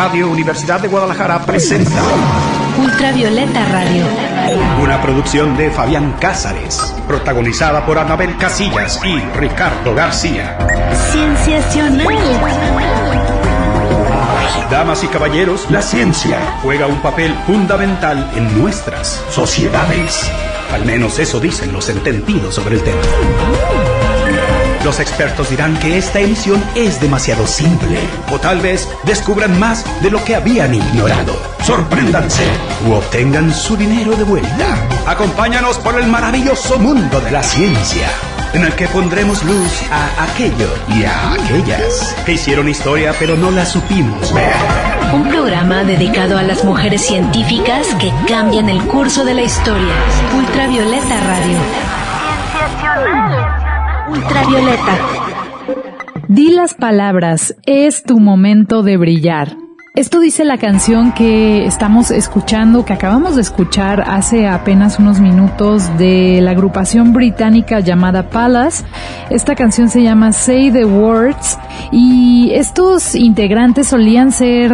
Radio Universidad de Guadalajara presenta Ultravioleta Radio, una producción de Fabián Cázares, protagonizada por Anabel Casillas y Ricardo García. Cienciacional. Damas y caballeros, la ciencia juega un papel fundamental en nuestras sociedades. Al menos eso dicen los entendidos sobre el tema. Los expertos dirán que esta emisión es demasiado simple, o tal vez descubran más de lo que habían ignorado. Sorpréndanse u obtengan su dinero de vuelta. Acompáñanos por el maravilloso mundo de la ciencia, en el que pondremos luz a aquello y a aquellas que hicieron historia pero no la supimos ver. Un programa dedicado a las mujeres científicas que cambian el curso de la historia. Ultravioleta Radio. Ultravioleta. Di las palabras, es tu momento de brillar. Esto dice la canción que estamos escuchando, que acabamos de escuchar hace apenas unos minutos, de la agrupación británica llamada Palace. Esta canción se llama Say the Words y estos integrantes solían ser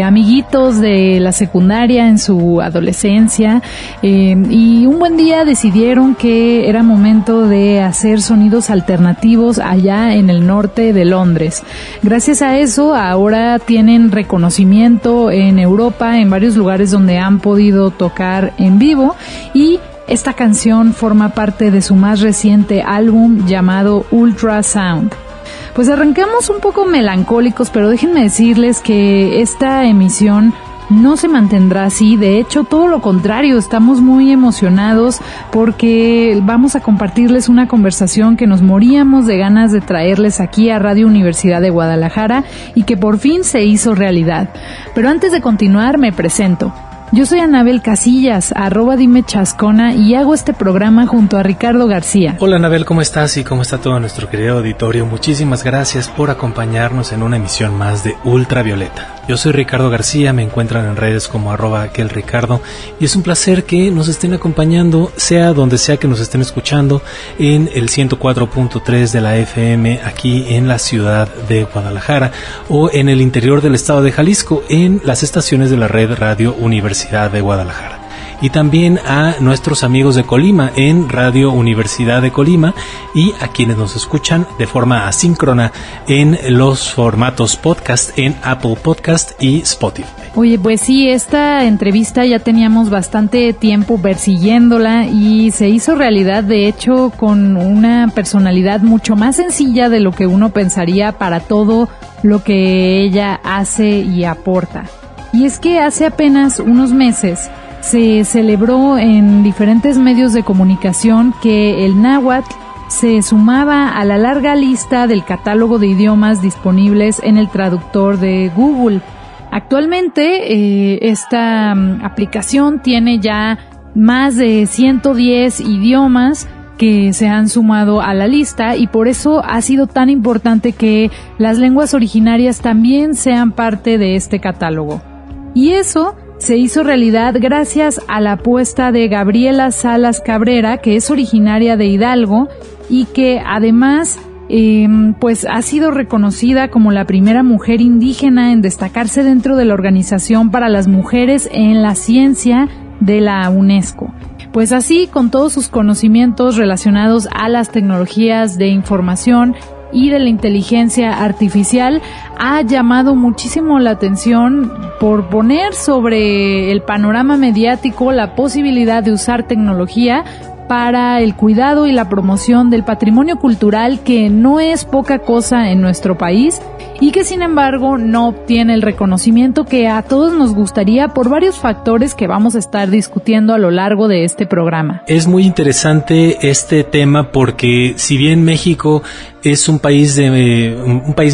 amiguitos de la secundaria en su adolescencia y un buen día decidieron que era momento de hacer sonidos alternativos allá en el norte de Londres. Gracias a eso ahora tienen reconocimiento en Europa, en varios lugares donde han podido tocar en vivo, y esta canción forma parte de su más reciente álbum llamado Ultrasound. Pues arrancamos un poco melancólicos, pero déjenme decirles que esta emisión no se mantendrá así. De hecho, todo lo contrario, estamos muy emocionados porque vamos a compartirles una conversación que nos moríamos de ganas de traerles aquí a Radio Universidad de Guadalajara y que por fin se hizo realidad. Pero antes de continuar, me presento. Yo soy Anabel Casillas, @dimechascona, y hago este programa junto a Ricardo García. Hola Anabel, ¿cómo estás? Y ¿cómo está todo nuestro querido auditorio? Muchísimas gracias por acompañarnos en una emisión más de Ultravioleta. Yo soy Ricardo García, me encuentran en redes como @aquelricardo, y es un placer que nos estén acompañando, sea donde sea que nos estén escuchando, en el 104.3 de la FM aquí en la ciudad de Guadalajara, o en el interior del estado de Jalisco, en las estaciones de la red Radio Universidad de Guadalajara. Y también a nuestros amigos de Colima en Radio Universidad de Colima, y a quienes nos escuchan de forma asíncrona en los formatos podcast en Apple Podcast y Spotify. Oye, pues sí, esta entrevista ya teníamos bastante tiempo persiguiéndola y se hizo realidad, de hecho, con una personalidad mucho más sencilla de lo que uno pensaría para todo lo que ella hace y aporta. Y es que hace apenas unos meses se celebró en diferentes medios de comunicación que el náhuatl se sumaba a la larga lista del catálogo de idiomas disponibles en el traductor de Google. Actualmente esta aplicación tiene ya más de 110 idiomas que se han sumado a la lista, y por eso ha sido tan importante que las lenguas originarias también sean parte de este catálogo. Y eso se hizo realidad gracias a la apuesta de Gabriela Salas Cabrera, que es originaria de Hidalgo y que además pues ha sido reconocida como la primera mujer indígena en destacarse dentro de la Organización para las Mujeres en la Ciencia de la UNESCO. Pues así, con todos sus conocimientos relacionados a las tecnologías de información y de la inteligencia artificial, ha llamado muchísimo la atención por poner sobre el panorama mediático la posibilidad de usar tecnología para el cuidado y la promoción del patrimonio cultural, que no es poca cosa en nuestro país y que sin embargo no obtiene el reconocimiento que a todos nos gustaría por varios factores que vamos a estar discutiendo a lo largo de este programa. Es muy interesante este tema porque si bien México es un país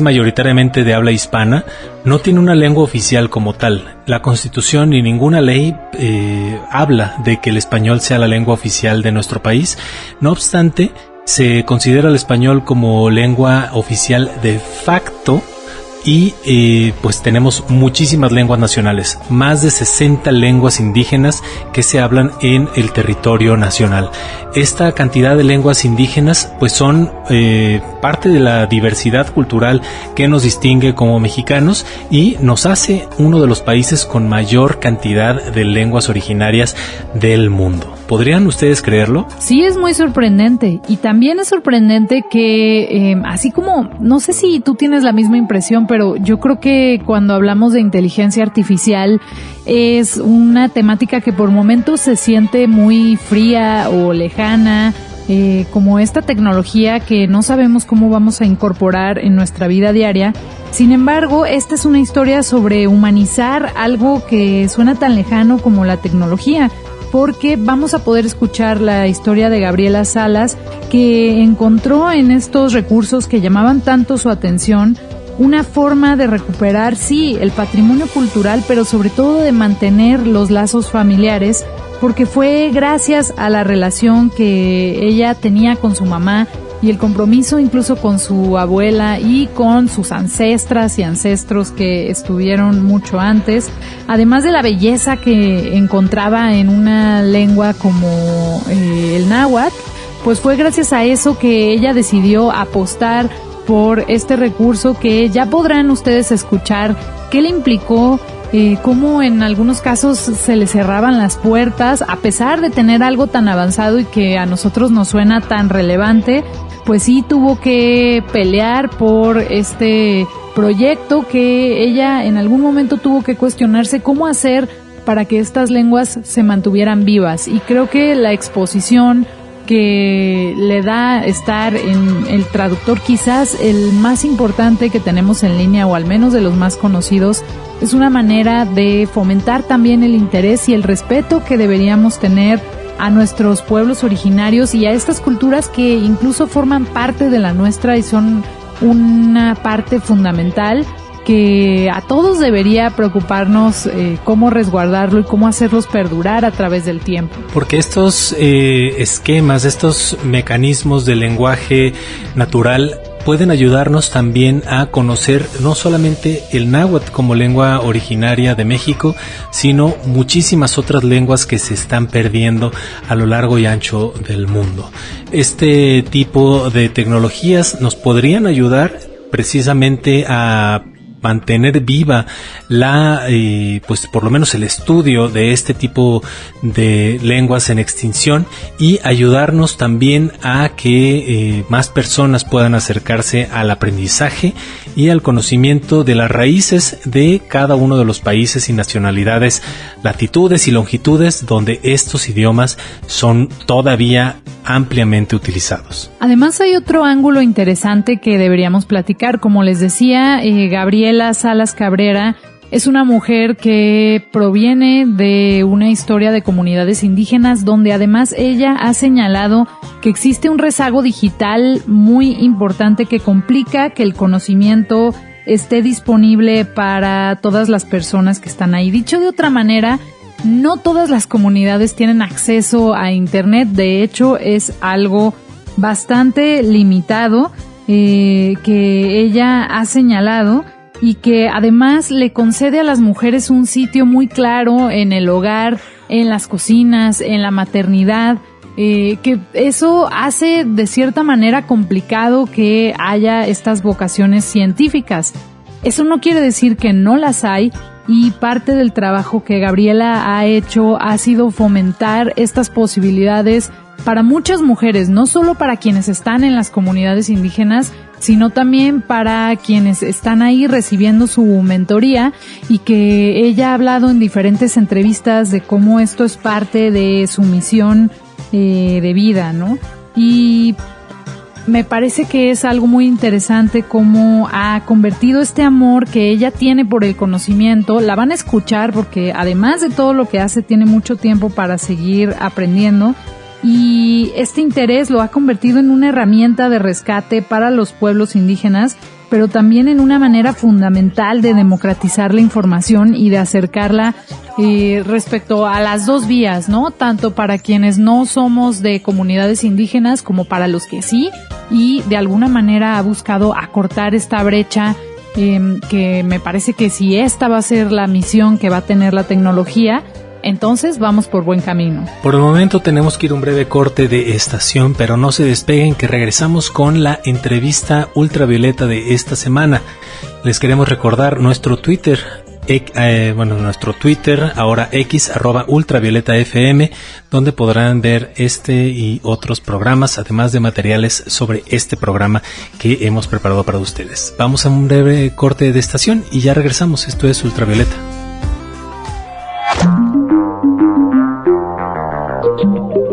mayoritariamente de habla hispana, no tiene una lengua oficial como tal. La Constitución ni ninguna ley habla de que el español sea la lengua oficial de nuestro país. No obstante, se considera el español como lengua oficial de facto y pues tenemos muchísimas lenguas nacionales, más de 60 lenguas indígenas que se hablan en el territorio nacional. Esta cantidad de lenguas indígenas pues son parte de la diversidad cultural que nos distingue como mexicanos y nos hace uno de los países con mayor cantidad de lenguas originarias del mundo. ¿Podrían ustedes creerlo? Sí, es muy sorprendente, y también es sorprendente que así como, no sé si tú tienes la misma impresión, pero yo creo que cuando hablamos de inteligencia artificial es una temática que por momentos se siente muy fría o lejana, como esta tecnología que no sabemos cómo vamos a incorporar en nuestra vida diaria. Sin embargo, esta es una historia sobre humanizar algo que suena tan lejano como la tecnología, porque vamos a poder escuchar la historia de Gabriela Salas, que encontró en estos recursos que llamaban tanto su atención una forma de recuperar, sí, el patrimonio cultural, pero sobre todo de mantener los lazos familiares, porque fue gracias a la relación que ella tenía con su mamá y el compromiso incluso con su abuela y con sus ancestras y ancestros que estuvieron mucho antes, además de la belleza que encontraba en una lengua como el náhuatl, pues fue gracias a eso que ella decidió apostar por este recurso que ya podrán ustedes escuchar qué le implicó, cómo en algunos casos se le cerraban las puertas, a pesar de tener algo tan avanzado y que a nosotros nos suena tan relevante, pues sí tuvo que pelear por este proyecto que ella en algún momento tuvo que cuestionarse cómo hacer para que estas lenguas se mantuvieran vivas. Y creo que la exposición que le da estar en el traductor, quizás el más importante que tenemos en línea, o al menos de los más conocidos, es una manera de fomentar también el interés y el respeto que deberíamos tener a nuestros pueblos originarios y a estas culturas que incluso forman parte de la nuestra y son una parte fundamental que a todos debería preocuparnos cómo resguardarlo y cómo hacerlos perdurar a través del tiempo. Porque estos esquemas, estos mecanismos de lenguaje natural pueden ayudarnos también a conocer no solamente el náhuatl como lengua originaria de México, sino muchísimas otras lenguas que se están perdiendo a lo largo y ancho del mundo. Este tipo de tecnologías nos podrían ayudar precisamente a mantener viva pues por lo menos el estudio de este tipo de lenguas en extinción y ayudarnos también a que más personas puedan acercarse al aprendizaje y al conocimiento de las raíces de cada uno de los países y nacionalidades, latitudes y longitudes donde estos idiomas son todavía ampliamente utilizados. Además hay otro ángulo interesante que deberíamos platicar. Como les decía, Gabriela Salas Cabrera es una mujer que proviene de una historia de comunidades indígenas donde además ella ha señalado que existe un rezago digital muy importante que complica que el conocimiento esté disponible para todas las personas que están ahí. Dicho de otra manera, no todas las comunidades tienen acceso a Internet. De hecho, es algo bastante limitado que ella ha señalado y que además le concede a las mujeres un sitio muy claro en el hogar, en las cocinas, en la maternidad, que eso hace de cierta manera complicado que haya estas vocaciones científicas. Eso no quiere decir que no las hay, y parte del trabajo que Gabriela ha hecho ha sido fomentar estas posibilidades para muchas mujeres, no solo para quienes están en las comunidades indígenas, sino también para quienes están ahí recibiendo su mentoría, y que ella ha hablado en diferentes entrevistas de cómo esto es parte de su misión de vida, ¿no? Y me parece que es algo muy interesante cómo ha convertido este amor que ella tiene por el conocimiento. La van a escuchar porque además de todo lo que hace, tiene mucho tiempo para seguir aprendiendo. Y este interés lo ha convertido en una herramienta de rescate para los pueblos indígenas, pero también en una manera fundamental de democratizar la información y de acercarla respecto a las dos vías, ¿no? Tanto para quienes no somos de comunidades indígenas como para los que sí, y de alguna manera ha buscado acortar esta brecha que me parece que si esta va a ser la misión que va a tener la tecnología, entonces vamos por buen camino. Por el momento tenemos que ir a un breve corte de estación, pero no se despeguen, que regresamos con la entrevista ultravioleta de esta semana. Les queremos recordar nuestro Twitter, ahora X, @ultravioletafm, donde podrán ver este y otros programas, además de materiales sobre este programa que hemos preparado para ustedes. Vamos a un breve corte de estación y ya regresamos. Esto es Ultravioleta.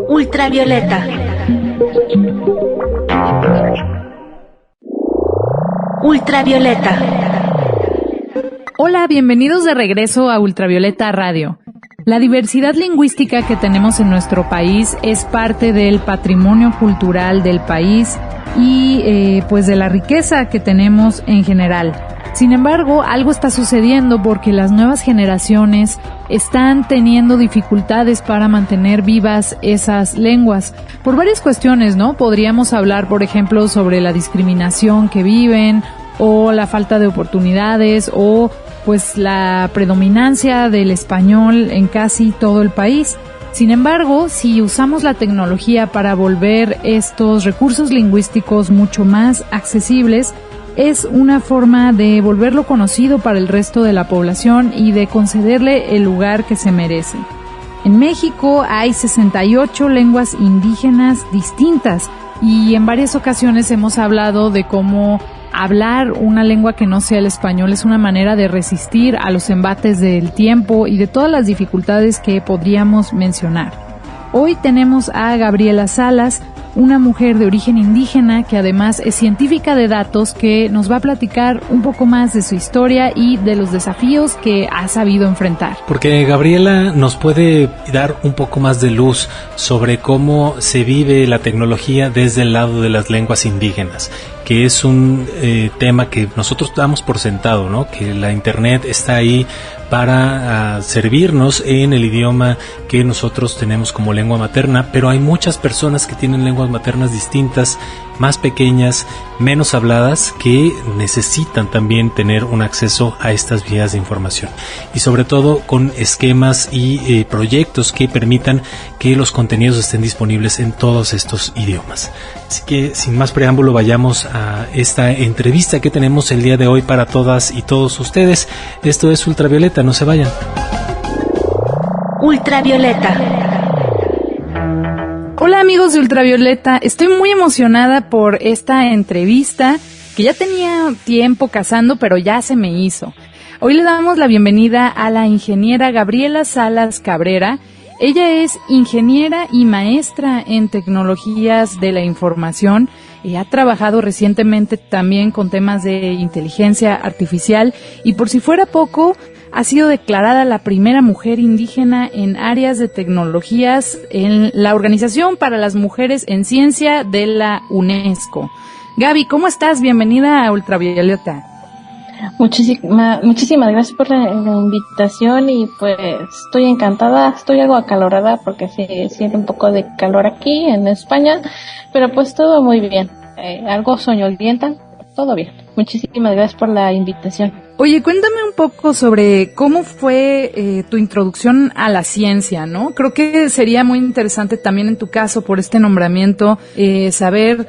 Ultravioleta. Ultravioleta. Hola, bienvenidos de regreso a Ultravioleta Radio. La diversidad lingüística que tenemos en nuestro país es parte del patrimonio cultural del país y pues de la riqueza que tenemos en general. Sin embargo, algo está sucediendo porque las nuevas generaciones están teniendo dificultades para mantener vivas esas lenguas. Por varias cuestiones, ¿no? Podríamos hablar, por ejemplo, sobre la discriminación que viven, o la falta de oportunidades, o pues la predominancia del español en casi todo el país. Sin embargo, si usamos la tecnología para volver estos recursos lingüísticos mucho más accesibles, es una forma de volverlo conocido para el resto de la población y de concederle el lugar que se merece. En México hay 68 lenguas indígenas distintas y en varias ocasiones hemos hablado de cómo hablar una lengua que no sea el español es una manera de resistir a los embates del tiempo y de todas las dificultades que podríamos mencionar. Hoy tenemos a Gabriela Salas, una mujer de origen indígena que además es científica de datos, que nos va a platicar un poco más de su historia y de los desafíos que ha sabido enfrentar. Porque Gabriela nos puede dar un poco más de luz sobre cómo se vive la tecnología desde el lado de las lenguas indígenas, que es un tema que nosotros damos por sentado, ¿no? Que la internet está ahí para servirnos en el idioma que nosotros tenemos como lengua materna, pero hay muchas personas que tienen lenguas maternas distintas, más pequeñas, menos habladas, que necesitan también tener un acceso a estas vías de información, y sobre todo con esquemas y proyectos que permitan que los contenidos estén disponibles en todos estos idiomas. Así que sin más preámbulo, vayamos a esta entrevista que tenemos el día de hoy para todas y todos ustedes. Esto es Ultravioleta, no se vayan. Ultravioleta. Hola amigos de Ultravioleta, estoy muy emocionada por esta entrevista que ya tenía tiempo cazando, pero ya se me hizo. Hoy le damos la bienvenida a la ingeniera Gabriela Salas Cabrera. Ella es ingeniera y maestra en tecnologías de la información y ha trabajado recientemente también con temas de inteligencia artificial, y por si fuera poco, ha sido declarada la primera mujer indígena en áreas de tecnologías en la Organización para las Mujeres en Ciencia de la UNESCO. Gaby, ¿cómo estás? Bienvenida a Ultravioleta. Muchísimas gracias por la invitación, y pues estoy encantada, estoy algo acalorada porque se siente un poco de calor aquí en España, pero pues todo muy bien, algo soñolienta, todo bien. Muchísimas gracias por la invitación. Oye, cuéntame un poco sobre cómo fue tu introducción a la ciencia, ¿no? Creo que sería muy interesante también en tu caso, por este nombramiento, saber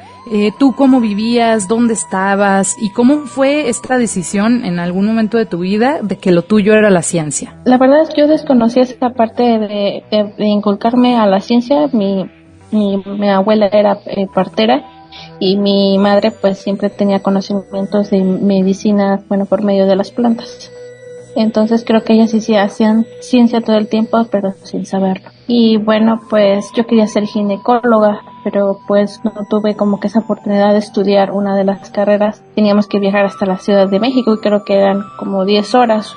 tú cómo vivías, dónde estabas y cómo fue esta decisión en algún momento de tu vida de que lo tuyo era la ciencia. La verdad es que yo desconocía esa parte de inculcarme a la ciencia. Mi abuela era partera, y mi madre pues siempre tenía conocimientos de medicina, bueno, por medio de las plantas. Entonces creo que ellas sí hacían ciencia todo el tiempo, pero sin saberlo. Y bueno, pues yo quería ser ginecóloga, pero pues no tuve como que esa oportunidad de estudiar una de las carreras. Teníamos que viajar hasta la Ciudad de México, y creo que eran como 10 horas.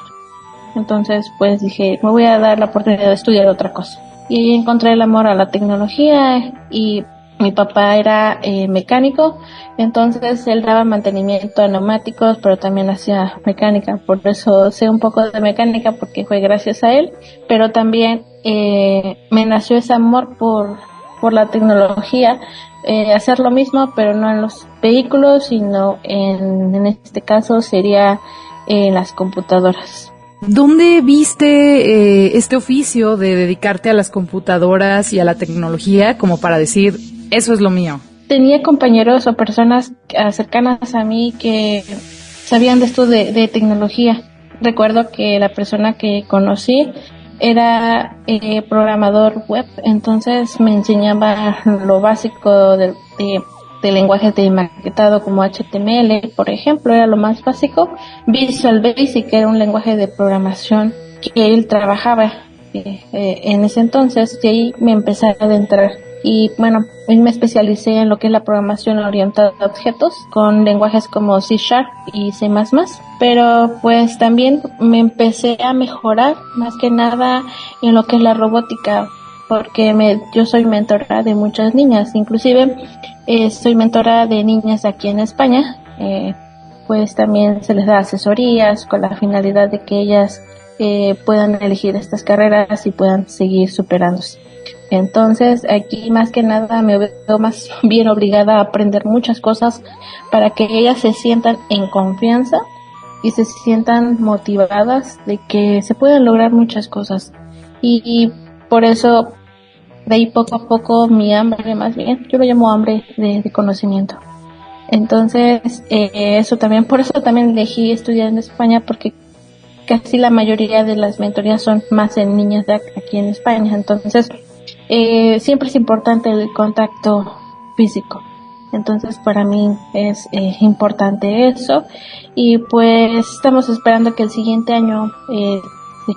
Entonces pues dije, me voy a dar la oportunidad de estudiar otra cosa. Y ahí encontré el amor a la tecnología, y mi papá era mecánico, entonces él daba mantenimiento a neumáticos, pero también hacía mecánica. Por eso sé un poco de mecánica, porque fue gracias a él. Pero también me nació ese amor por la tecnología hacer lo mismo, pero no en los vehículos, sino en este caso sería en las computadoras. ¿Dónde viste este oficio de dedicarte a las computadoras y a la tecnología como para decir, eso es lo mío? Tenía compañeros o personas cercanas a mí que sabían de esto de tecnología. Recuerdo que la persona que conocí era programador web, entonces me enseñaba lo básico de lenguajes de maquetado como HTML, por ejemplo, era lo más básico. Visual Basic era un lenguaje de programación que él trabajaba en ese entonces, y ahí me empecé a adentrar. Y bueno, me especialicé en lo que es la programación orientada a objetos con lenguajes como C# y C++, pero pues también me empecé a mejorar más que nada en lo que es la robótica, porque yo soy mentora de muchas niñas, inclusive soy mentora de niñas aquí en España, pues también se les da asesorías con la finalidad de que ellas puedan elegir estas carreras y puedan seguir superándose. Entonces aquí más que nada me veo más bien obligada a aprender muchas cosas para que ellas se sientan en confianza y se sientan motivadas de que se pueden lograr muchas cosas. Y por eso de ahí poco a poco mi hambre, más bien, yo lo llamo hambre de conocimiento. Entonces por eso también elegí estudiar en España, porque casi la mayoría de las mentorías son más en niñas de aquí en España. Entonces siempre es importante el contacto físico. Entonces para mí es importante eso, y pues estamos esperando que el siguiente año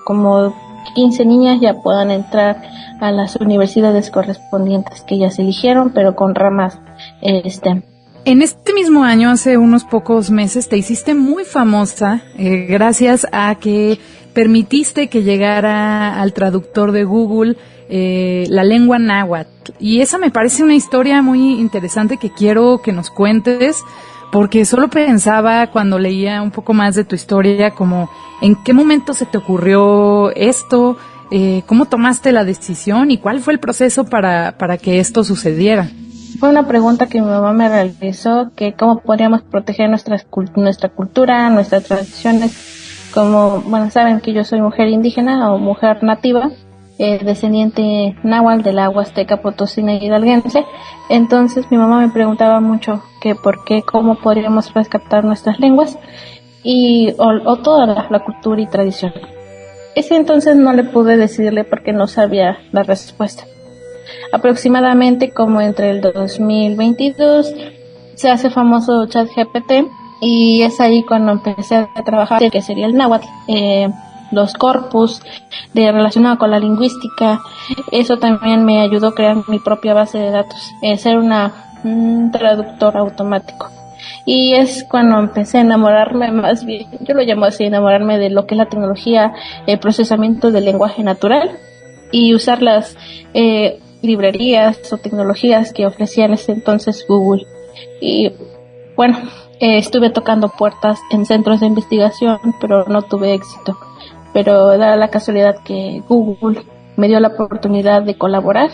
como 15 niñas ya puedan entrar a las universidades correspondientes que ellas eligieron, pero con ramas STEM. En este mismo año, hace unos pocos meses, te hiciste muy famosa gracias a que permitiste que llegara al traductor de Google la lengua náhuatl. Y esa me parece una historia muy interesante que quiero que nos cuentes, porque solo pensaba cuando leía un poco más de tu historia, como en qué momento se te ocurrió esto, cómo tomaste la decisión y cuál fue el proceso para que esto sucediera. Fue una pregunta que mi mamá me realizó, que cómo podríamos proteger nuestra cultura, nuestras tradiciones. Como, bueno, saben que yo soy mujer indígena o mujer nativa, descendiente náhuatl de la Huasteca Potosina y hidalguense. Entonces mi mamá me preguntaba mucho que por qué, cómo podríamos rescatar nuestras lenguas o toda la cultura y tradición. Ese entonces no le pude decirle porque no sabía la respuesta. Aproximadamente como entre el 2022 se hace famoso ChatGPT, y es ahí cuando empecé a trabajar que sería el náhuatl, los corpus relacionado con la lingüística. Eso también me ayudó a crear mi propia base de datos, ser un traductor automático. Y es cuando empecé a enamorarme, más bien, yo lo llamo así, enamorarme de lo que es la tecnología, el procesamiento del lenguaje natural, y usar las librerías o tecnologías que ofrecía en ese entonces Google. Y bueno, estuve tocando puertas en centros de investigación, pero no tuve éxito. Pero da la casualidad que Google me dio la oportunidad de colaborar,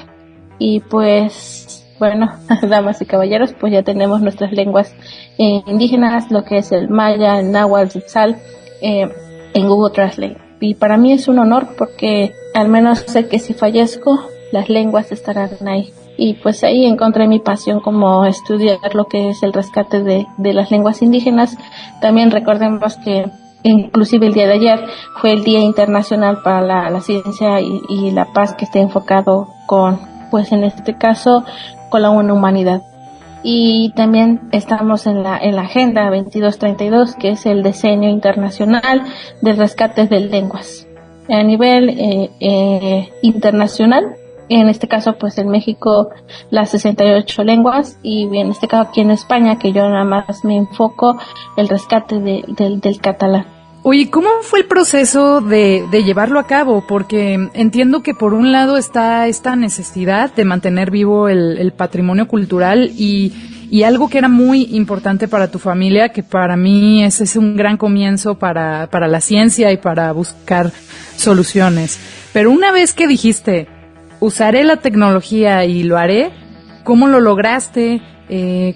y pues bueno, damas y caballeros, pues ya tenemos nuestras lenguas indígenas, lo que es el maya, el náhuatl, el tzal, en Google Translate. Y para mí es un honor, porque al menos sé que si fallezco, las lenguas estarán ahí. Y pues ahí encontré mi pasión como estudiar lo que es el rescate de las lenguas indígenas. También recordemos que inclusive el día de ayer fue el Día Internacional para la Ciencia y la Paz, que esté enfocado con, pues en este caso, con la humanidad. Y también estamos en la Agenda 2232, que es el Decenio Internacional de Rescates de Lenguas. A nivel internacional, en este caso pues en México las 68 lenguas, y en este caso aquí en España, que yo nada más me enfoco el rescate del catalán. Oye, ¿cómo fue el proceso de llevarlo a cabo? Porque entiendo que por un lado está esta necesidad de mantener vivo el patrimonio cultural y algo que era muy importante para tu familia, que para mí ese es un gran comienzo para la ciencia y para buscar soluciones. Pero una vez que dijiste, usaré la tecnología y lo haré, ¿Cómo lo lograste?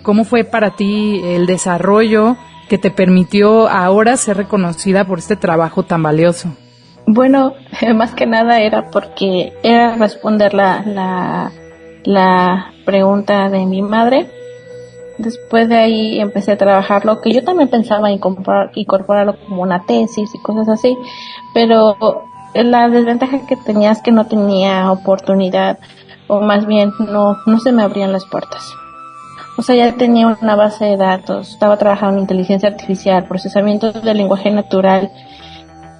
¿Cómo fue para ti el desarrollo que te permitió ahora ser reconocida por este trabajo tan valioso? Bueno, más que nada era porque era responder la pregunta de mi madre. Después de ahí empecé a trabajar lo que yo también pensaba incorporarlo como una tesis y cosas así, pero la desventaja que tenía es que no tenía oportunidad, o más bien no se me abrían las puertas. O sea, ya tenía una base de datos, estaba trabajando en inteligencia artificial, procesamiento del lenguaje natural,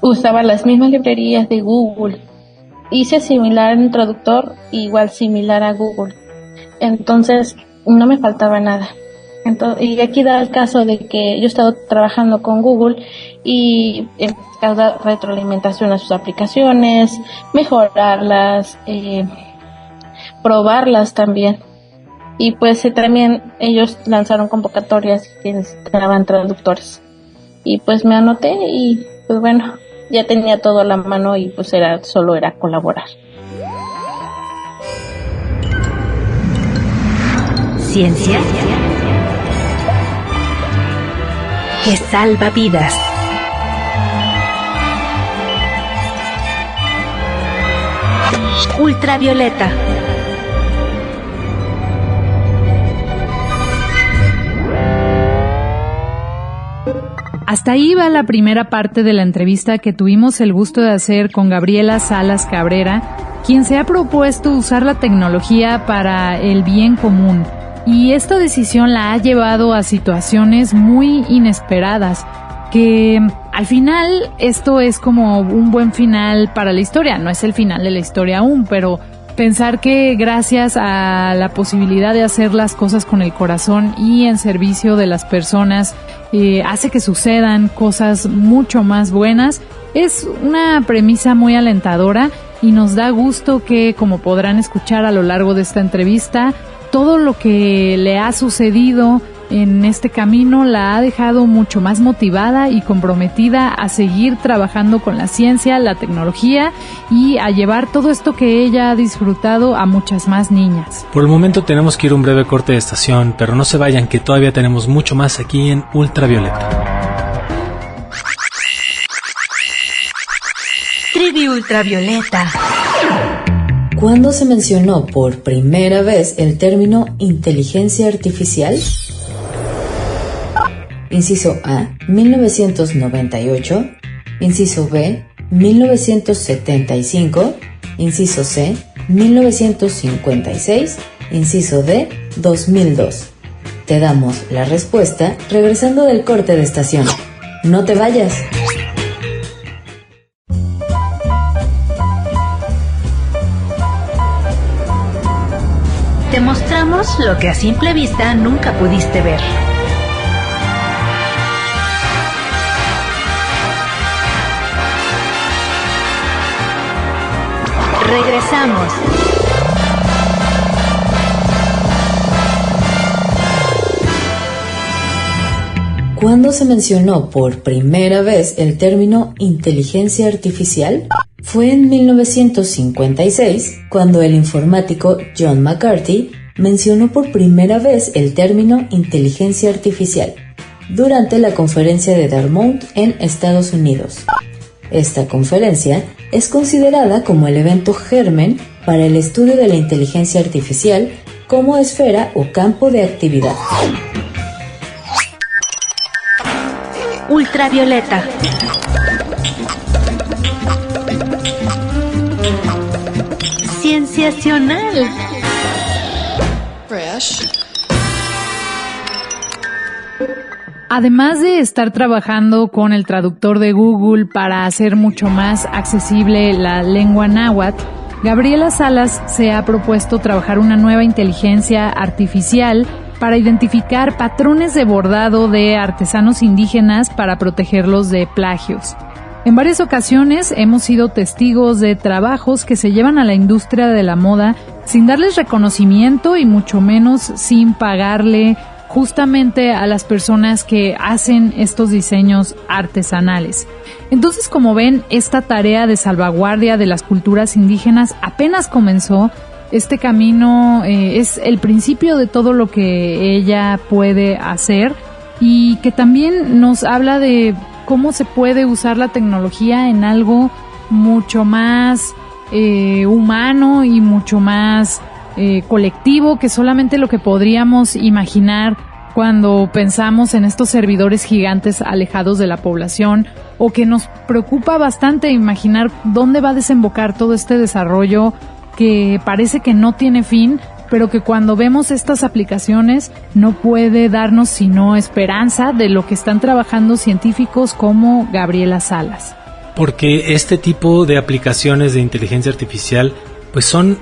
usaba las mismas librerías de Google, hice similar en traductor, igual similar a Google, entonces no me faltaba nada. Y aquí da el caso de que yo he estado trabajando con Google y he dado retroalimentación a sus aplicaciones, mejorarlas, probarlas también. Y pues también ellos lanzaron convocatorias que necesitaban traductores. Y pues me anoté y pues bueno, ya tenía todo a la mano y pues solo era colaborar. Ciencia que salva vidas. Ultravioleta. Hasta ahí va la primera parte de la entrevista que tuvimos el gusto de hacer con Gabriela Salas Cabrera, quien se ha propuesto usar la tecnología para el bien común. Y esta decisión la ha llevado a situaciones muy inesperadas, que al final esto es como un buen final para la historia. No es el final de la historia aún, pero pensar que gracias a la posibilidad de hacer las cosas con el corazón y en servicio de las personas, hace que sucedan cosas mucho más buenas. Es una premisa muy alentadora y nos da gusto que, como podrán escuchar a lo largo de esta entrevista, todo lo que le ha sucedido en este camino la ha dejado mucho más motivada y comprometida a seguir trabajando con la ciencia, la tecnología y a llevar todo esto que ella ha disfrutado a muchas más niñas. Por el momento tenemos que ir a un breve corte de estación, pero no se vayan, que todavía tenemos mucho más aquí en Ultravioleta. Trivi Ultravioleta. ¿Cuándo se mencionó por primera vez el término inteligencia artificial? Inciso A, 1998. Inciso B, 1975. Inciso C, 1956. Inciso D, 2002. Te damos la respuesta regresando del corte de estación. No te vayas. Te mostramos lo que a simple vista nunca pudiste ver. Regresamos. ¿Cuándo se mencionó por primera vez el término inteligencia artificial? Fue en 1956, cuando el informático John McCarthy mencionó por primera vez el término inteligencia artificial durante la conferencia de Dartmouth en Estados Unidos. Esta conferencia es considerada como el evento germen para el estudio de la inteligencia artificial como esfera o campo de actividad. Ultravioleta. Cienciacional. Además de estar trabajando con el traductor de Google para hacer mucho más accesible la lengua náhuatl, Gabriela Salas se ha propuesto trabajar una nueva inteligencia artificial para identificar patrones de bordado de artesanos indígenas para protegerlos de plagios. En varias ocasiones hemos sido testigos de trabajos que se llevan a la industria de la moda sin darles reconocimiento y mucho menos sin pagarle justamente a las personas que hacen estos diseños artesanales. Entonces, como ven, esta tarea de salvaguardia de las culturas indígenas apenas comenzó este camino es el principio de todo lo que ella puede hacer, y que también nos habla de cómo se puede usar la tecnología en algo mucho más humano y mucho más colectivo que solamente lo que podríamos imaginar cuando pensamos en estos servidores gigantes alejados de la población, o que nos preocupa bastante imaginar dónde va a desembocar todo este desarrollo que parece que no tiene fin, pero que cuando vemos estas aplicaciones no puede darnos sino esperanza de lo que están trabajando científicos como Gabriela Salas. Porque este tipo de aplicaciones de inteligencia artificial pues son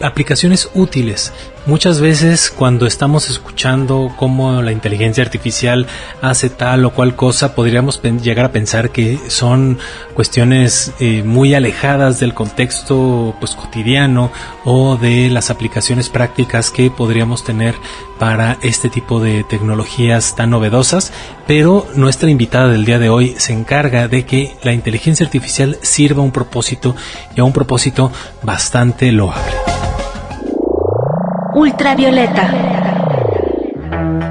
aplicaciones útiles. Muchas veces cuando estamos escuchando cómo la inteligencia artificial hace tal o cual cosa, podríamos llegar a pensar que son cuestiones muy alejadas del contexto pues cotidiano o de las aplicaciones prácticas que podríamos tener para este tipo de tecnologías tan novedosas, pero nuestra invitada del día de hoy se encarga de que la inteligencia artificial sirva a un propósito, y a un propósito bastante loable. Ultravioleta.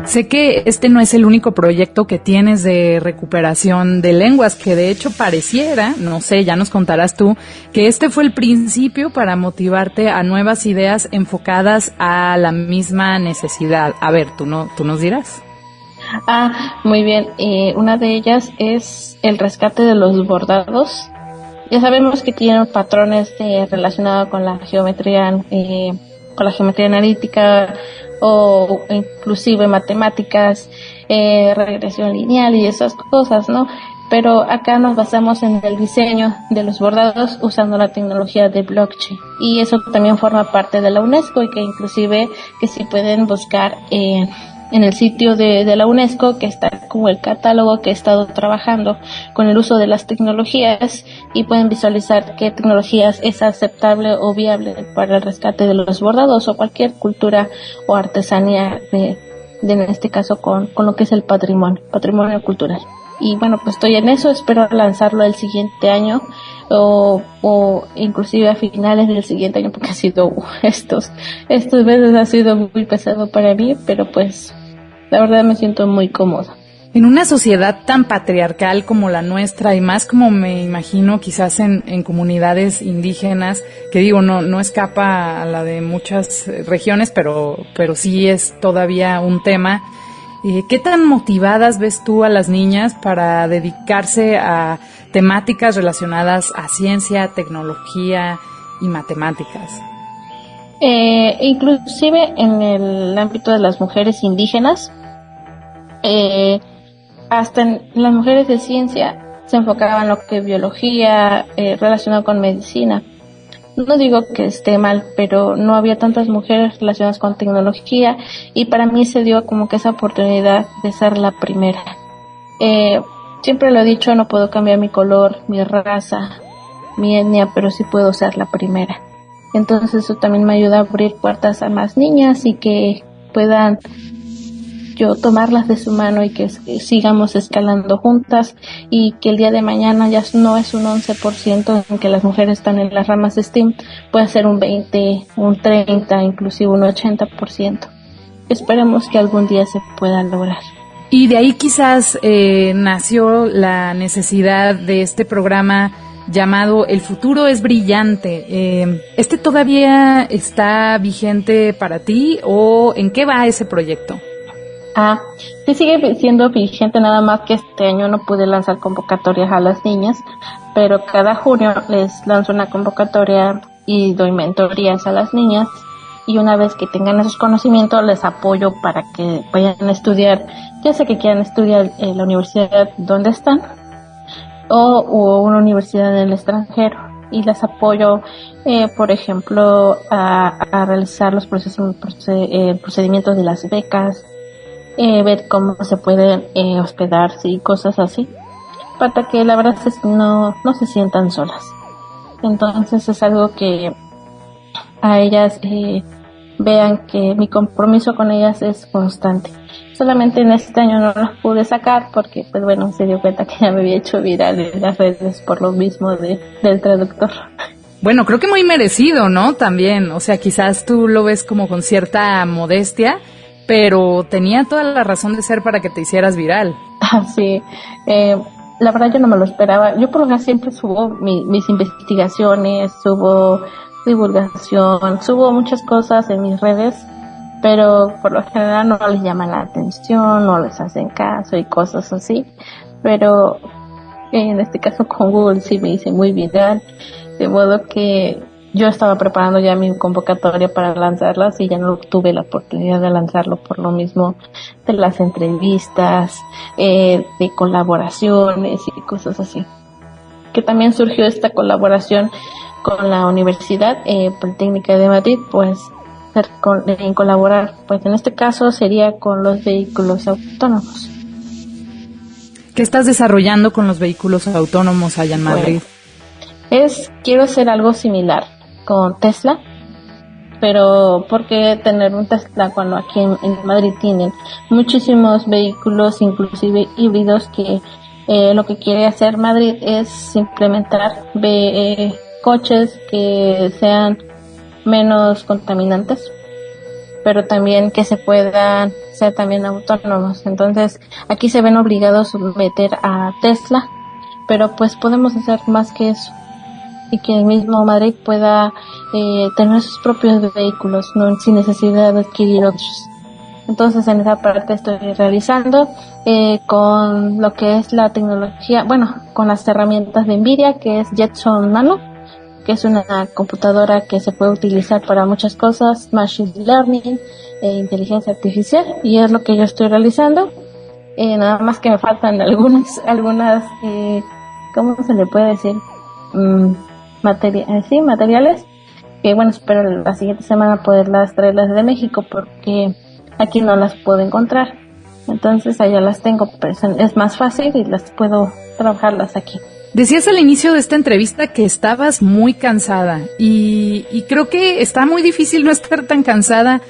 Sé que este no es el único proyecto que tienes de recuperación de lenguas, que de hecho pareciera, no sé, ya nos contarás tú, que este fue el principio para motivarte a nuevas ideas enfocadas a la misma necesidad. A ver, tú nos dirás. Muy bien. Una de ellas es el rescate de los bordados. Ya sabemos que tienen patrones relacionados con la geometría analítica, o inclusive matemáticas, regresión lineal y esas cosas, ¿no? Pero acá nos basamos en el diseño de los bordados usando la tecnología de blockchain, y eso también forma parte de la UNESCO, y que inclusive que si pueden buscar en el sitio de la UNESCO, que está como el catálogo que he estado trabajando con el uso de las tecnologías, y pueden visualizar qué tecnologías es aceptable o viable para el rescate de los bordados o cualquier cultura o artesanía en este caso con lo que es el patrimonio cultural. Y bueno, pues estoy en eso, espero lanzarlo el siguiente año o inclusive a finales del siguiente año, porque ha sido estos meses ha sido muy pesado para mí, pero pues la verdad me siento muy cómoda. En una sociedad tan patriarcal como la nuestra, y más como me imagino quizás en comunidades indígenas, que digo, no escapa a la de muchas regiones, pero sí es todavía un tema. ¿Qué tan motivadas ves tú a las niñas para dedicarse a temáticas relacionadas a ciencia, tecnología y matemáticas? Inclusive en el ámbito de las mujeres indígenas, hasta en las mujeres de ciencia se enfocaban en lo que es biología, relacionado con medicina. No digo que esté mal, pero no había tantas mujeres relacionadas con tecnología, y para mí se dio como que esa oportunidad de ser la primera. Siempre lo he dicho, no puedo cambiar mi color, mi raza, mi etnia, pero sí puedo ser la primera. Entonces eso también me ayuda a abrir puertas a más niñas, y que puedan yo tomarlas de su mano, y que sigamos escalando juntas, y que el día de mañana ya no es un 11% en que las mujeres están en las ramas de STEAM, puede ser un 20, un 30, inclusive un 80%. Esperemos que algún día se pueda lograr. Y de ahí quizás nació la necesidad de este programa llamado El futuro es brillante. ¿Este todavía está vigente para ti, o en qué va ese proyecto? Sí sigue siendo vigente, nada más que este año no pude lanzar convocatorias a las niñas, pero cada junio les lanzo una convocatoria y doy mentorías a las niñas, y una vez que tengan esos conocimientos les apoyo para que vayan a estudiar, ya sea que quieran estudiar en la universidad donde están o una universidad en el extranjero, y les apoyo, por ejemplo, a realizar los procedimientos de las becas, ver cómo se pueden hospedarse y cosas así, para que la verdad no se sientan solas. Entonces es algo que a ellas vean que mi compromiso con ellas es constante. Solamente en este año no las pude sacar porque, pues bueno, se dio cuenta que ya me había hecho viral en las redes por lo mismo del traductor. bueno, creo que muy merecido, ¿no? También, o sea, quizás tú lo ves como con cierta modestia, pero tenía toda la razón de ser para que te hicieras viral. Sí, la verdad yo no me lo esperaba. Yo por lo general siempre subo mis investigaciones, subo divulgación, subo muchas cosas en mis redes, pero por lo general no les llaman la atención, no les hacen caso y cosas así. Pero en este caso con Google sí me hice muy viral, de modo que yo estaba preparando ya mi convocatoria para lanzarlas y ya no tuve la oportunidad de lanzarlo por lo mismo de las entrevistas, de colaboraciones y cosas así. Que también surgió esta colaboración con la Universidad Politécnica de Madrid, pues en colaborar, pues en este caso sería con los vehículos autónomos. ¿Qué estás desarrollando con los vehículos autónomos allá en Madrid? Quiero hacer algo similar con Tesla, pero ¿por qué tener un Tesla cuando aquí en Madrid tienen muchísimos vehículos, inclusive híbridos, que lo que quiere hacer Madrid es implementar coches que sean menos contaminantes, pero también que se puedan ser también autónomos? Entonces aquí se ven obligados a meter a Tesla, pero pues podemos hacer más que eso, y que el mismo Madrid pueda tener sus propios vehículos, no sin necesidad de adquirir otros. Entonces en esa parte estoy realizando con lo que es la tecnología, bueno, con las herramientas de Nvidia, que es Jetson Nano, que es una computadora que se puede utilizar para muchas cosas, machine learning, inteligencia artificial, y es lo que yo estoy realizando. Nada más que me faltan algunas ¿cómo se le puede decir? Materiales, que bueno, espero la siguiente semana poderlas traerlas de México, porque aquí no las puedo encontrar. Entonces allá las tengo, pero es más fácil y las puedo trabajarlas aquí. Decías al inicio de esta entrevista que estabas muy cansada y creo que está muy difícil no estar tan cansada.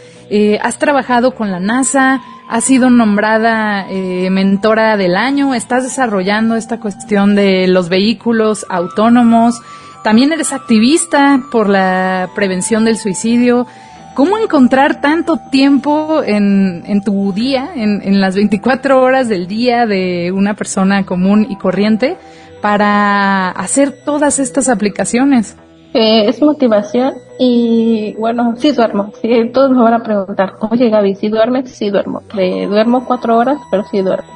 Has trabajado con la NASA, has sido nombrada mentora del año, estás desarrollando esta cuestión de los vehículos autónomos, también eres activista por la prevención del suicidio. ¿Cómo encontrar tanto tiempo en tu día, en las 24 horas del día de una persona común y corriente, para hacer todas estas aplicaciones? Es motivación y bueno, sí duermo. Sí, todos me van a preguntar, oye Gaby, ¿sí duermes? Sí duermo. Duermo 4 horas, pero sí duermo.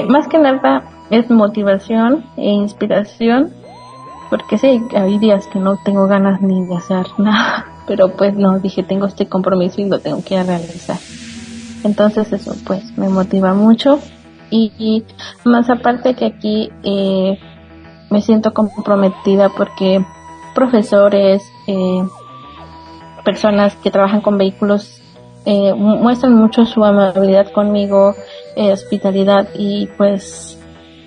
Más que nada es motivación e inspiración, porque sí, hay días que no tengo ganas ni de hacer nada, pero pues no, dije, tengo este compromiso y lo tengo que realizar. Entonces eso pues me motiva mucho. Y más aparte que aquí me siento comprometida porque profesores, personas que trabajan con vehículos muestran mucho su amabilidad conmigo, hospitalidad, y pues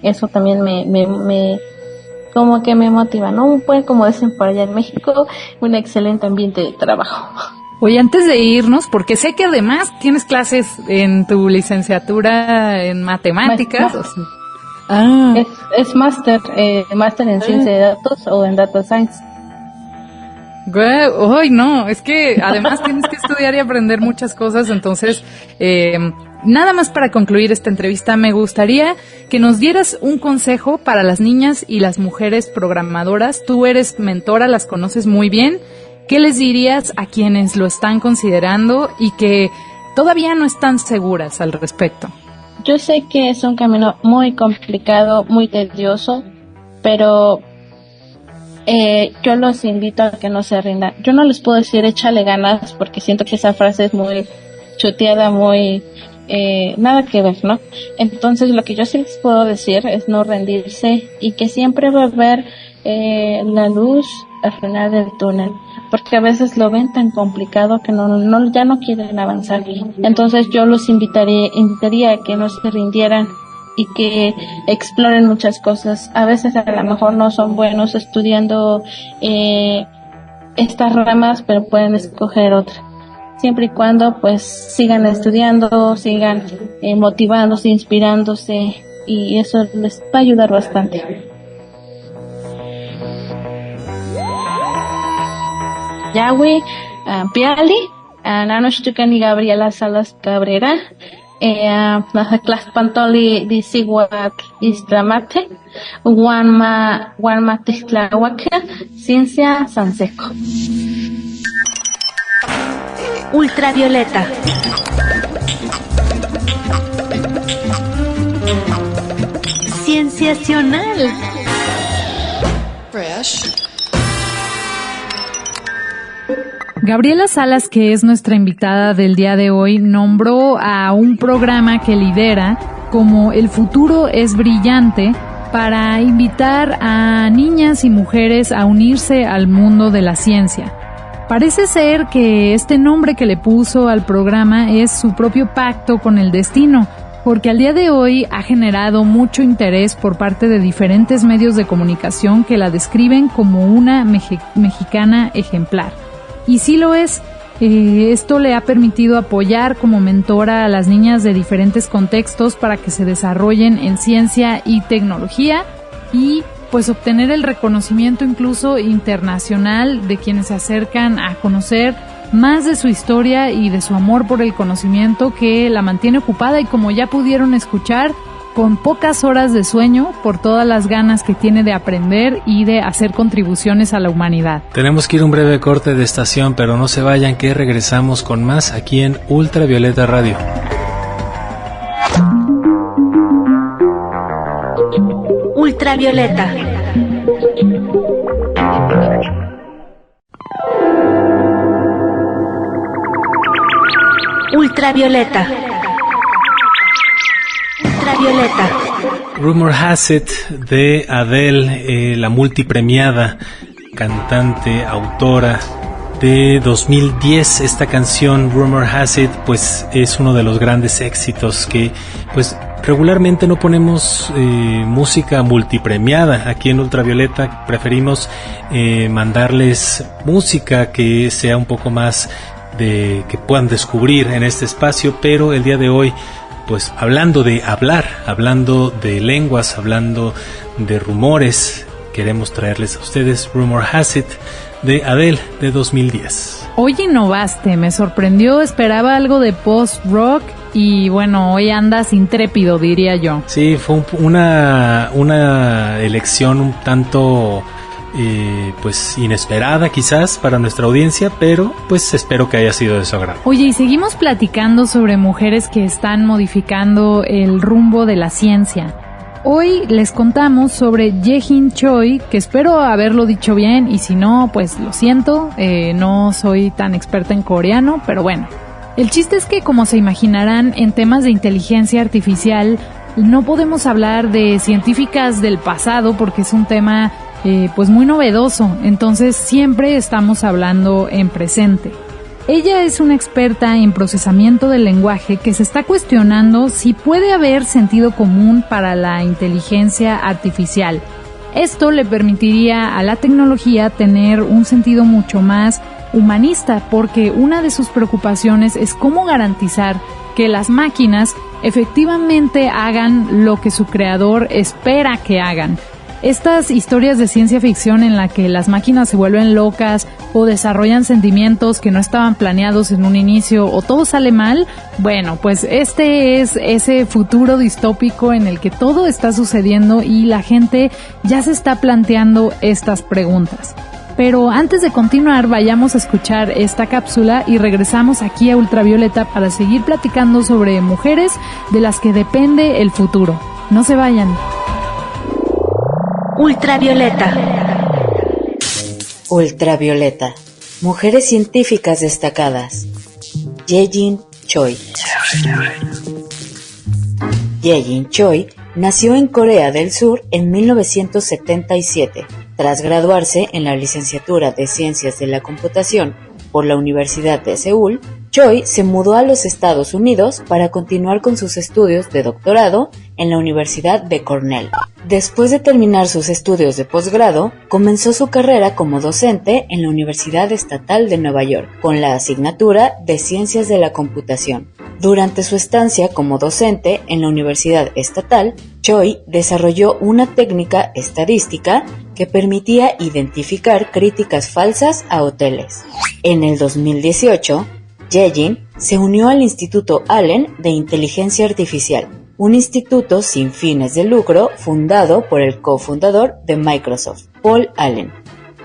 eso también me como que me motiva, ¿no? Pues como dicen por allá en México, un excelente ambiente de trabajo. Oye, antes de irnos, porque sé que además tienes clases en tu licenciatura en matemáticas. Es máster en ciencia de datos o en data science. Ay, no, es que además tienes que estudiar y aprender muchas cosas. Entonces, nada más para concluir esta entrevista, me gustaría que nos dieras un consejo para las niñas y las mujeres programadoras. Tú eres mentora, las conoces muy bien. ¿Qué les dirías a quienes lo están considerando y que todavía no están seguras al respecto? Yo sé que es un camino muy complicado, muy tedioso, pero yo los invito a que no se rindan. Yo no les puedo decir échale ganas, porque siento que esa frase es muy choteada, muy nada que ver, ¿no? Entonces lo que yo sí les puedo decir es no rendirse y que siempre va a haber la luz al final del túnel, porque a veces lo ven tan complicado que ya no quieren avanzar. Entonces yo los invitaría a que no se rindieran y que exploren muchas cosas. A veces a lo mejor no son buenos estudiando estas ramas, pero pueden escoger otra, siempre y cuando pues sigan estudiando, sigan motivándose, inspirándose, y eso les va a ayudar bastante. Yahweh Piali, Nanoshtukani Gabriela Salas Cabrera, Class Pantoli de Siguat Istramate, Guanma Tixtlahuaca, Ciencia Sanseco. Ultravioleta. Cienciacional. Gabriela Salas, que es nuestra invitada del día de hoy, nombró a un programa que lidera como El futuro es brillante para invitar a niñas y mujeres a unirse al mundo de la ciencia. Parece ser que este nombre que le puso al programa es su propio pacto con el destino, porque al día de hoy ha generado mucho interés por parte de diferentes medios de comunicación que la describen como una mexicana ejemplar. Y sí lo es. Esto le ha permitido apoyar como mentora a las niñas de diferentes contextos para que se desarrollen en ciencia y tecnología y pues obtener el reconocimiento incluso internacional de quienes se acercan a conocer más de su historia y de su amor por el conocimiento que la mantiene ocupada y, como ya pudieron escuchar, con pocas horas de sueño por todas las ganas que tiene de aprender y de hacer contribuciones a la humanidad. Tenemos que ir un breve corte de estación, pero no se vayan, que regresamos con más aquí en Ultravioleta Radio. Ultravioleta. Ultravioleta. Ultravioleta. Rumor Has It de Adele, la multipremiada cantante, autora de 2010. Esta canción Rumor Has It pues es uno de los grandes éxitos que pues regularmente no ponemos música multipremiada aquí en Ultravioleta. Preferimos mandarles música que sea un poco más de que puedan descubrir en este espacio, pero el día de hoy pues hablando de hablar, hablando de lenguas, hablando de rumores, queremos traerles a ustedes Rumor Has It de Adele de 2010. Hoy innovaste, me sorprendió, esperaba algo de post-rock y bueno, hoy andas intrépido, diría yo. Sí, fue una elección un tanto pues inesperada quizás para nuestra audiencia, pero pues espero que haya sido de su agrado. Oye, y seguimos platicando sobre mujeres que están modificando el rumbo de la ciencia. Hoy les contamos sobre Jae-in Choi, que espero haberlo dicho bien, y si no, pues lo siento, no soy tan experta en coreano, pero bueno. El chiste es que, como se imaginarán, en temas de inteligencia artificial no podemos hablar de científicas del pasado porque es un tema pues muy novedoso, entonces siempre estamos hablando en presente. Ella es una experta en procesamiento del lenguaje que se está cuestionando si puede haber sentido común para la inteligencia artificial. Esto le permitiría a la tecnología tener un sentido mucho más humanista, porque una de sus preocupaciones es cómo garantizar que las máquinas efectivamente hagan lo que su creador espera que hagan. Estas historias de ciencia ficción en la que las máquinas se vuelven locas o desarrollan sentimientos que no estaban planeados en un inicio o todo sale mal, bueno, pues este es ese futuro distópico en el que todo está sucediendo y la gente ya se está planteando estas preguntas. Pero antes de continuar, vayamos a escuchar esta cápsula y regresamos aquí a Ultravioleta para seguir platicando sobre mujeres de las que depende el futuro. No se vayan. Ultravioleta. Ultravioleta. Mujeres científicas destacadas. Jae-in Choi. Jae-in Choi nació en Corea del Sur en 1977. Tras graduarse en la licenciatura de Ciencias de la Computación por la Universidad de Seúl, Choi se mudó a los Estados Unidos para continuar con sus estudios de doctorado en la Universidad de Cornell. Después de terminar sus estudios de posgrado, comenzó su carrera como docente en la Universidad Estatal de Nueva York, con la asignatura de Ciencias de la Computación. Durante su estancia como docente en la Universidad Estatal, Choi desarrolló una técnica estadística que permitía identificar críticas falsas a hoteles. En el 2018, Ye-Jin se unió al Instituto Allen de Inteligencia Artificial, un instituto sin fines de lucro fundado por el cofundador de Microsoft, Paul Allen,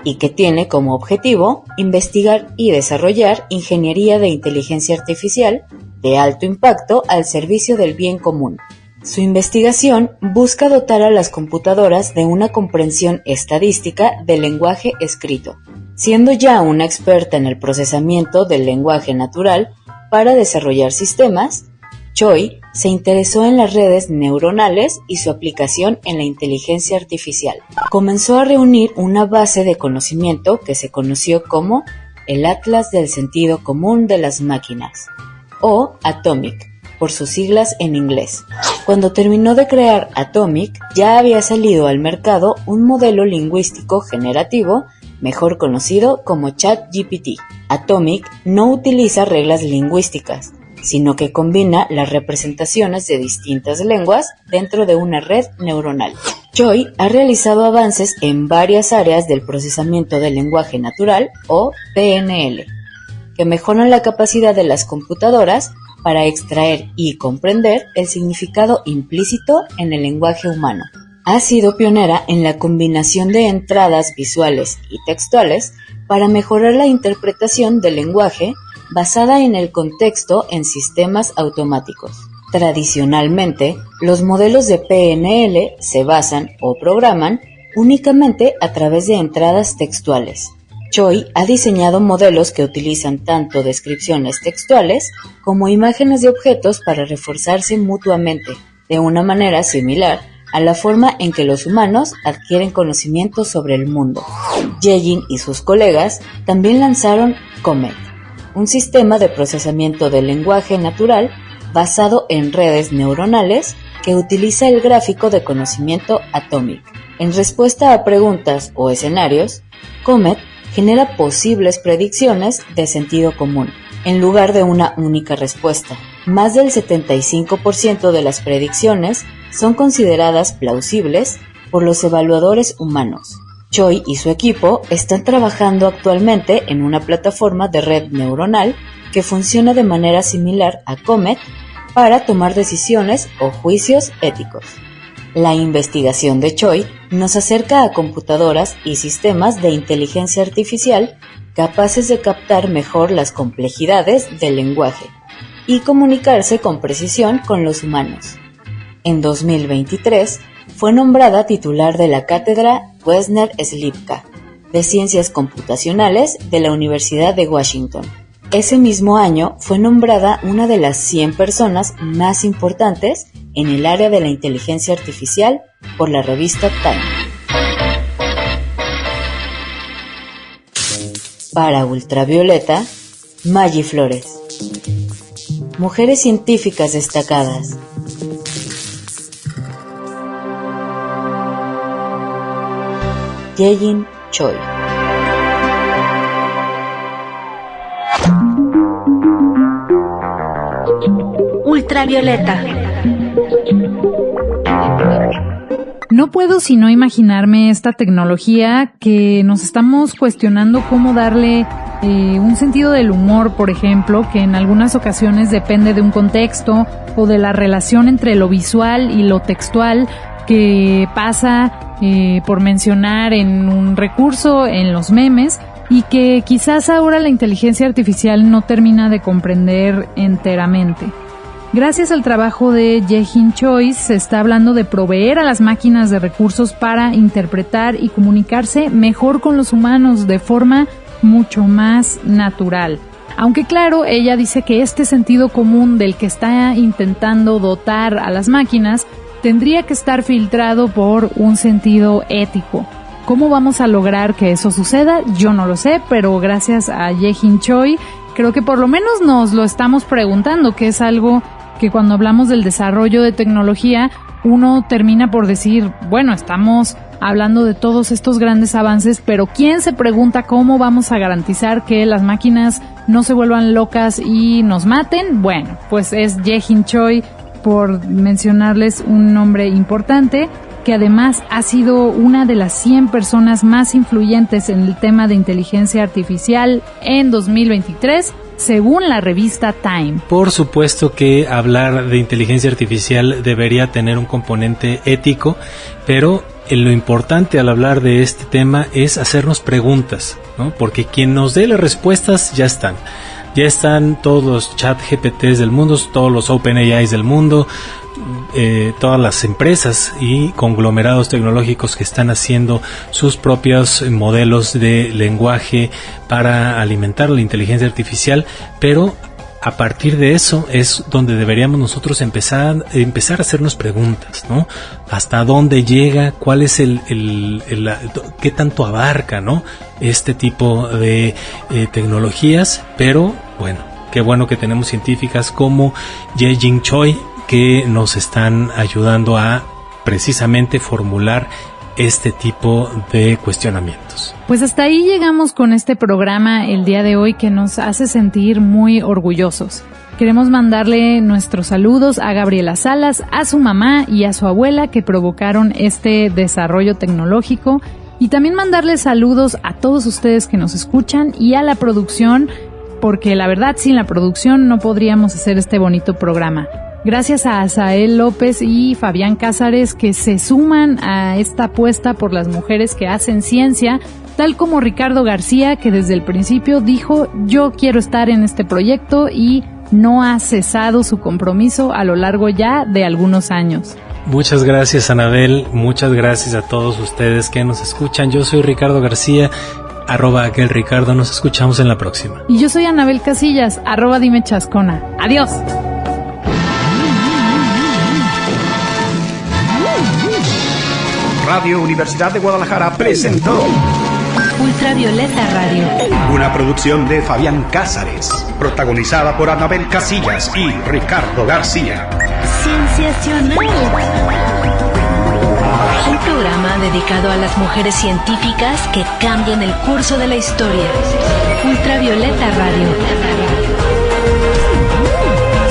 y que tiene como objetivo investigar y desarrollar ingeniería de inteligencia artificial de alto impacto al servicio del bien común. Su investigación busca dotar a las computadoras de una comprensión estadística del lenguaje escrito, siendo ya una experta en el procesamiento del lenguaje natural para desarrollar sistemas. Choi se interesó en las redes neuronales y su aplicación en la inteligencia artificial. Comenzó a reunir una base de conocimiento que se conoció como el Atlas del Sentido Común de las Máquinas, o Atomic, por sus siglas en inglés. Cuando terminó de crear Atomic, ya había salido al mercado un modelo lingüístico generativo, mejor conocido como ChatGPT. Atomic no utiliza reglas lingüísticas, sino que combina las representaciones de distintas lenguas dentro de una red neuronal. Choi ha realizado avances en varias áreas del procesamiento del lenguaje natural, o PNL, que mejoran la capacidad de las computadoras para extraer y comprender el significado implícito en el lenguaje humano. Ha sido pionera en la combinación de entradas visuales y textuales para mejorar la interpretación del lenguaje basada en el contexto en sistemas automáticos. Tradicionalmente, los modelos de PNL se basan o programan únicamente a través de entradas textuales. Choi ha diseñado modelos que utilizan tanto descripciones textuales como imágenes de objetos para reforzarse mutuamente, de una manera similar a la forma en que los humanos adquieren conocimiento sobre el mundo. Ye-Jin y sus colegas también lanzaron Comet, un sistema de procesamiento del lenguaje natural basado en redes neuronales que utiliza el gráfico de conocimiento Atomic. En respuesta a preguntas o escenarios, Comet genera posibles predicciones de sentido común, en lugar de una única respuesta. Más del 75% de las predicciones son consideradas plausibles por los evaluadores humanos. Choi y su equipo están trabajando actualmente en una plataforma de red neuronal que funciona de manera similar a Comet para tomar decisiones o juicios éticos. La investigación de Choi nos acerca a computadoras y sistemas de inteligencia artificial capaces de captar mejor las complejidades del lenguaje y comunicarse con precisión con los humanos. En 2023 fue nombrada titular de la cátedra Wessner-Slipka de Ciencias Computacionales de la Universidad de Washington. Ese mismo año fue nombrada una de las 100 personas más importantes en el área de la inteligencia artificial por la revista Time. Para Ultravioleta, Maggie Flores. Mujeres científicas destacadas. Ye-Jin Choi. Ultravioleta. No puedo sino imaginarme esta tecnología que nos estamos cuestionando cómo darle un sentido del humor, por ejemplo, que en algunas ocasiones depende de un contexto o de la relación entre lo visual y lo textual que pasa, por mencionar en un recurso, en los memes, y que quizás ahora la inteligencia artificial no termina de comprender enteramente. Gracias al trabajo de Ye-Jin Choi se está hablando de proveer a las máquinas de recursos para interpretar y comunicarse mejor con los humanos de forma mucho más natural. Aunque claro, ella dice que este sentido común del que está intentando dotar a las máquinas tendría que estar filtrado por un sentido ético. ¿Cómo vamos a lograr que eso suceda? Yo no lo sé, pero gracias a Ye-Jin Choi creo que por lo menos nos lo estamos preguntando, que es algo que cuando hablamos del desarrollo de tecnología uno termina por decir, bueno, estamos hablando de todos estos grandes avances, pero ¿quién se pregunta cómo vamos a garantizar que las máquinas no se vuelvan locas y nos maten? Bueno, pues es Jae-in Choi, por mencionarles un nombre importante, que además ha sido una de las 100 personas más influyentes en el tema de inteligencia artificial en 2023, según la revista Time. Por supuesto que hablar de inteligencia artificial debería tener un componente ético, pero lo importante al hablar de este tema es hacernos preguntas, ¿no? Porque quien nos dé las respuestas ya están. Ya están todos los chat GPTs del mundo, todos los OpenAIs del mundo, todas las empresas y conglomerados tecnológicos que están haciendo sus propios modelos de lenguaje para alimentar la inteligencia artificial, pero a partir de eso es donde deberíamos nosotros empezar a hacernos preguntas, ¿no? ¿Hasta dónde llega? ¿Cuál es qué tanto abarca, ¿no? Este tipo de tecnologías? Pero bueno, qué bueno que tenemos científicas como Jae-in Choi que nos están ayudando a precisamente formular este tipo de cuestionamientos. Pues hasta ahí llegamos con este programa el día de hoy, que nos hace sentir muy orgullosos. Queremos mandarle nuestros saludos a Gabriela Salas, a su mamá y a su abuela que provocaron este desarrollo tecnológico, y también mandarle saludos a todos ustedes que nos escuchan y a la producción, porque la verdad sin la producción no podríamos hacer este bonito programa. Gracias a Asael López y Fabián Cázares, que se suman a esta apuesta por las mujeres que hacen ciencia, tal como Ricardo García, que desde el principio dijo: yo quiero estar en este proyecto, y no ha cesado su compromiso a lo largo ya de algunos años. Muchas gracias, Anabel, muchas gracias a todos ustedes que nos escuchan. Yo soy Ricardo García, @aquelricardo, nos escuchamos en la próxima. Y yo soy Anabel Casillas, @dimechascona. Adiós. Radio Universidad de Guadalajara presentó Ultravioleta Radio, una producción de Fabián Cázares, protagonizada por Anabel Casillas y Ricardo García. Cienciacional. Un programa dedicado a las mujeres científicas que cambian el curso de la historia. Ultravioleta Radio.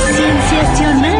Cienciacional.